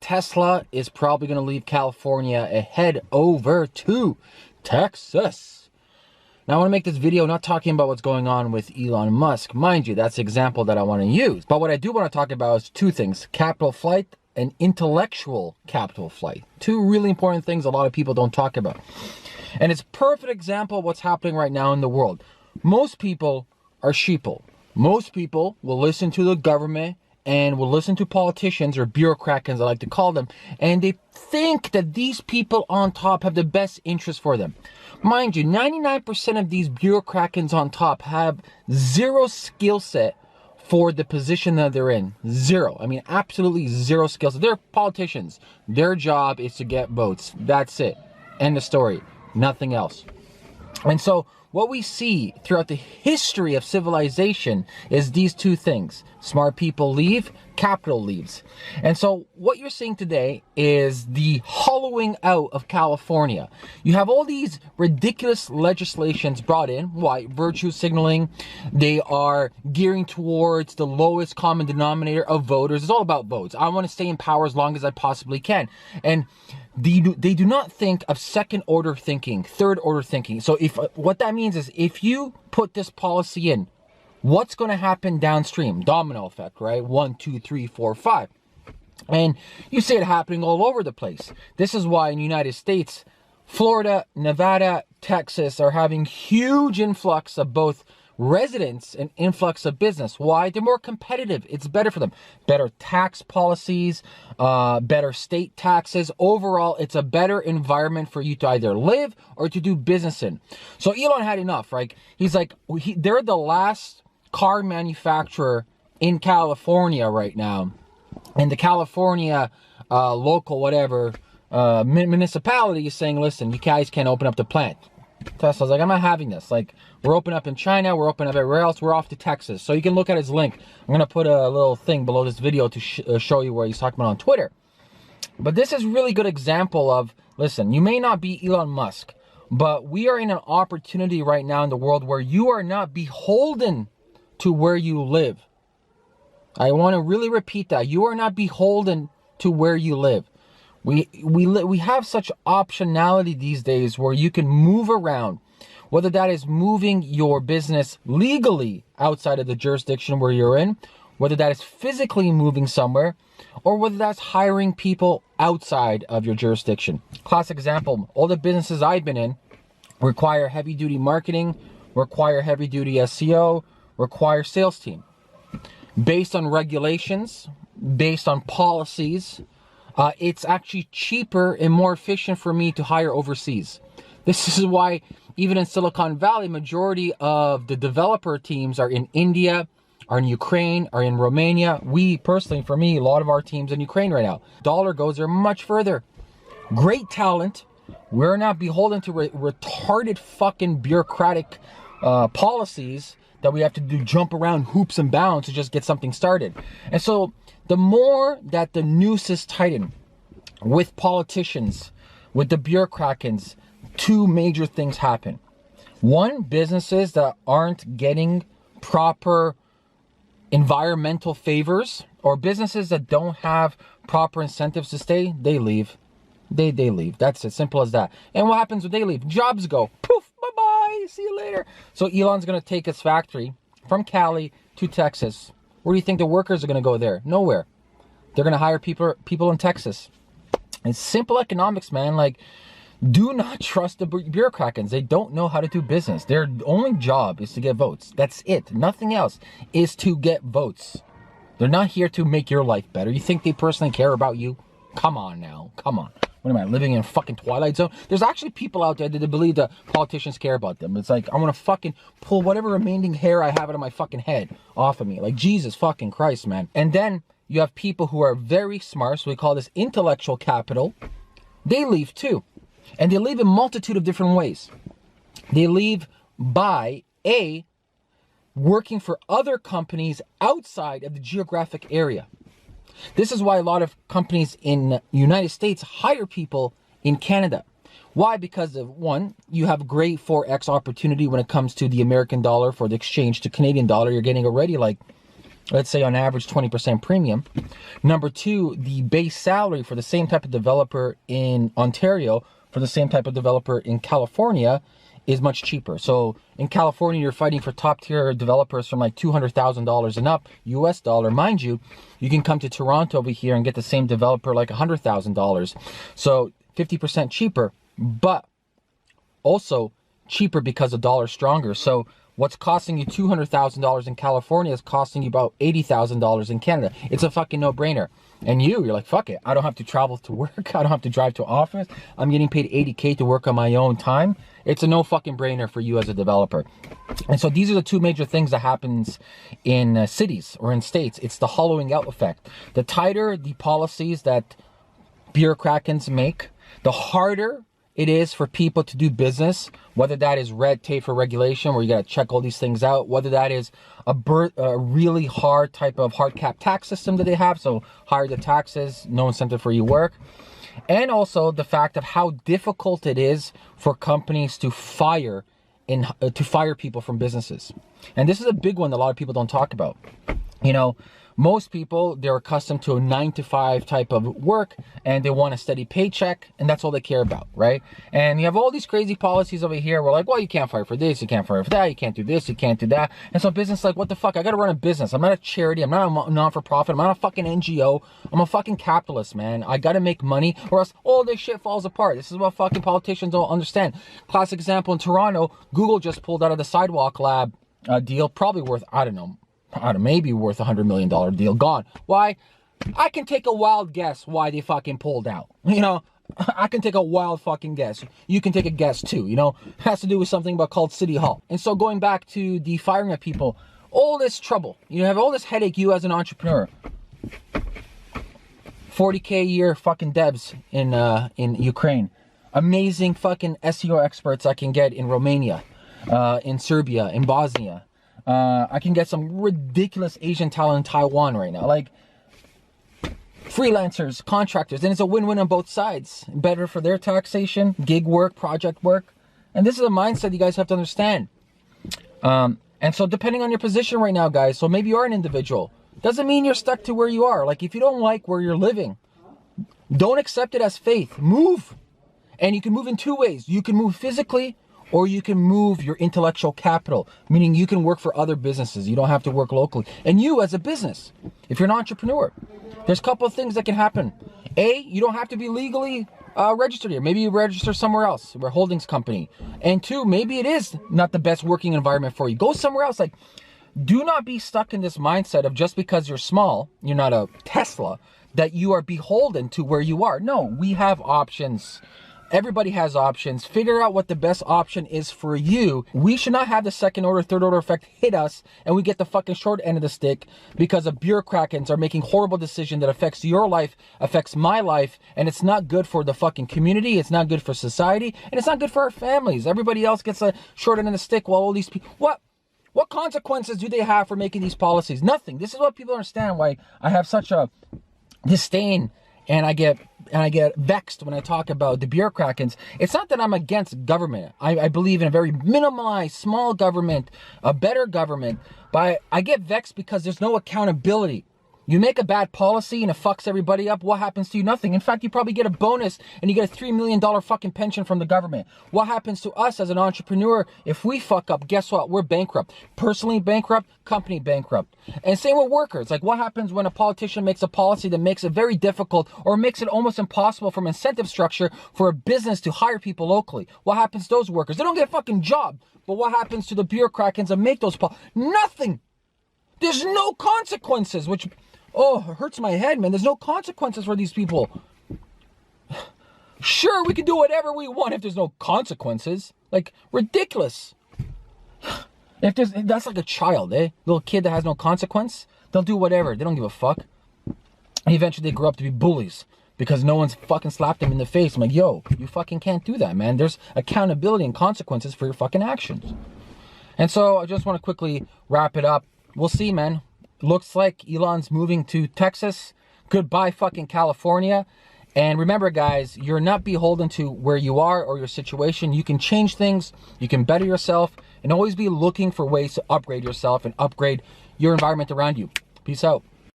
Tesla is probably going to leave California and head over to Texas. Now, I want to make this video not talking about what's going on with Elon Musk. Mind you, that's the example that I want to use. But what I do want to talk about is two things: capital flight and intellectual capital flight. Two really important things a lot of people don't talk about. And it's a perfect example of what's happening right now in the world. Most people are sheeple. Most people will listen to the government and will listen to politicians, or bureaucrats as I like to call them, and they think that these people on top have the best interest for them. Mind you, 99% of these bureaucrats on top have zero skill set for the position that they're in. Zero. I mean, absolutely zero skill set. They're politicians. Their job is to get votes. That's it. End of story. Nothing else. And so what we see throughout the history of civilization is these two things. Smart people leave, capital leaves. And so what you're seeing today is the hollowing out of California. You have all these ridiculous legislations brought in. Why? Virtue signaling. They are gearing towards the lowest common denominator of voters. It's all about votes. I want to stay in power as long as I possibly can. And they do not think of second order thinking, third order thinking. So what that means is, if you put this policy in, what's going to happen downstream? Domino effect, right? 1, 2, 3, 4, 5. And you see it happening all over the place. This is why in the United States, Florida, Nevada, Texas are having huge influx of both residents and influx of business. Why? They're more competitive. It's better for them. Better tax policies, better state taxes. Overall, it's a better environment for you to either live or to do business in. So Elon had enough, right? He's like, they're the last car manufacturer in California right now. And the California local whatever municipality is saying, listen, you guys can't open up the plant. Tesla's like, I'm not having this. Like, we're open up in China, we're open up everywhere else, we're off to Texas. So you can look at his link. I'm going to put a little thing below this video to show you where he's talking about on Twitter. But this is a really good example of, listen, you may not be Elon Musk, but we are in an opportunity right now in the world where you are not beholden to where you live. I want to really repeat that. You are not beholden to where you live. We have such optionality these days where you can move around, whether that is moving your business legally outside of the jurisdiction where you're in, whether that is physically moving somewhere, or whether that's hiring people outside of your jurisdiction. Classic example, all the businesses I've been in require heavy duty marketing, require heavy duty SEO, require sales team. Based on regulations, based on policies, it's actually cheaper and more efficient for me to hire overseas. This is why even in Silicon Valley, majority of the developer teams are in India, are in Ukraine, are in Romania. We personally, for me, a lot of our teams in Ukraine right now. Dollar goes there much further. Great talent. We're not beholden to retarded fucking bureaucratic policies that we have to do, jump around hoops and bounds to just get something started. And so the more that the noose is tightened with politicians, with the bureaucrats, two major things happen. One, businesses that aren't getting proper environmental favors, or businesses that don't have proper incentives to stay, they leave. They leave. That's as simple as that. And what happens when they leave? Jobs go. Poof, bye-bye, see you later. So Elon's going to take his factory from Cali to Texas. Where do you think the workers are going to go there? Nowhere. They're going to hire people in Texas. It's simple economics, man. Like, do not trust the bureaucrats. They don't know how to do business. Their only job is to get votes. That's it. Nothing else is to get votes. They're not here to make your life better. You think they personally care about you? Come on now. Come on. What am I, living in a fucking Twilight Zone? There's actually people out there that believe that politicians care about them. It's like, I want to fucking pull whatever remaining hair I have out of my fucking head off of me. Like, Jesus fucking Christ, man. And then you have people who are very smart, so we call this intellectual capital. They leave too. And they leave in a multitude of different ways. They leave by working for other companies outside of the geographic area. This is why a lot of companies in the United States hire people in Canada. Why? Because of, one, you have great 4x opportunity when it comes to the American dollar for the exchange to Canadian dollar. You're getting already like let's say on average 20% premium. Number two, the base salary for the same type of developer in Ontario, for the same type of developer in California, is much cheaper. So in California, you're fighting for top tier developers from like $200,000 and up, US dollar. Mind you, you can come to Toronto over here and get the same developer like $100,000. So 50% cheaper, but also cheaper because the dollar's stronger. So what's costing you $200,000 in California is costing you about $80,000 in Canada. It's a fucking no-brainer. And you're like, fuck it. I don't have to travel to work. I don't have to drive to office. I'm getting paid $80K to work on my own time. It's a no fucking brainer for you as a developer. And so these are the two major things that happens in cities or in states. It's the hollowing out effect. The tighter the policies that bureaucrats make, the harder it is for people to do business, whether that is red tape for regulation, where you got to check all these things out, whether that is a really hard type of hard cap tax system that they have, so higher the taxes, no incentive for you work, and also the fact of how difficult it is for companies to fire people from businesses. And this is a big one that a lot of people don't talk about. You know, most people, they're accustomed to a 9-to-5 type of work and they want a steady paycheck, and that's all they care about, right? And you have all these crazy policies over here. We're like, well, you can't fire for this, you can't fire for that, you can't do this, you can't do that. And so business like, what the fuck? I gotta run a business. I'm not a charity, I'm not a non-for-profit, I'm not a fucking NGO. I'm a fucking capitalist, man. I gotta make money or else all this shit falls apart. This is what fucking politicians don't understand. Classic example in Toronto, Google just pulled out of the Sidewalk Lab deal, probably worth, I don't know, maybe worth $100 million deal, gone. Why? I can take a wild guess why they fucking pulled out. You know, I can take a wild fucking guess. You can take a guess too, you know. It has to do with something about called City Hall. And so going back to the firing of people, all this trouble, you have all this headache, you as an entrepreneur. 40K a year fucking devs in Ukraine. Amazing fucking SEO experts I can get in Romania, in Serbia, in Bosnia. I can get some ridiculous Asian talent in Taiwan right now. Like, freelancers, contractors, and it's a win-win on both sides. Better for their taxation, gig work, project work. And this is a mindset you guys have to understand. And so depending on your position right now, guys, so maybe you are an individual. Doesn't mean you're stuck to where you are. Like, if you don't like where you're living, don't accept it as faith. Move. And you can move in two ways. You can move physically, or you can move your intellectual capital, meaning you can work for other businesses. You don't have to work locally. And you as a business, if you're an entrepreneur, there's a couple of things that can happen. A, you don't have to be legally registered here. Maybe you register somewhere else, a holdings company. And two, maybe it is not the best working environment for you. Go somewhere else. Like, do not be stuck in this mindset of just because you're small, you're not a Tesla, that you are beholden to where you are. No, we have options. Everybody has options. Figure out what the best option is for you. We should not have the second order, third order effect hit us and we get the fucking short end of the stick because of bureaucrats are making horrible decisions that affects your life, affects my life, and it's not good for the fucking community, it's not good for society, and it's not good for our families. Everybody else gets a short end of the stick while all these people... What consequences do they have for making these policies? Nothing. This is what people understand why I have such a disdain and I get vexed when I talk about the bureaucrats. It's not that I'm against government. I believe in a very minimalized, small government, a better government. But I get vexed because there's no accountability. You make a bad policy and it fucks everybody up. What happens to you? Nothing. In fact, you probably get a bonus and you get a $3 million fucking pension from the government. What happens to us as an entrepreneur if we fuck up? Guess what? We're bankrupt. Personally bankrupt, company bankrupt. And same with workers. Like, what happens when a politician makes a policy that makes it very difficult or makes it almost impossible from incentive structure for a business to hire people locally? What happens to those workers? They don't get a fucking job. But what happens to the bureaucrats that make those policies? Nothing. There's no consequences, which... oh, it hurts my head, man. There's no consequences for these people. Sure, we can do whatever we want if there's no consequences. Like, ridiculous. That's like a child, eh? Little kid that has no consequence. They'll do whatever. They don't give a fuck. And eventually they grow up to be bullies because no one's fucking slapped them in the face. I'm like, yo, you fucking can't do that, man. There's accountability and consequences for your fucking actions. And so I just want to quickly wrap it up. We'll see, man. Looks like Elon's moving to Texas. Goodbye fucking California. And remember, guys, you're not beholden to where you are or your situation. You can change things. You can better yourself and always be looking for ways to upgrade yourself and upgrade your environment around you. Peace out.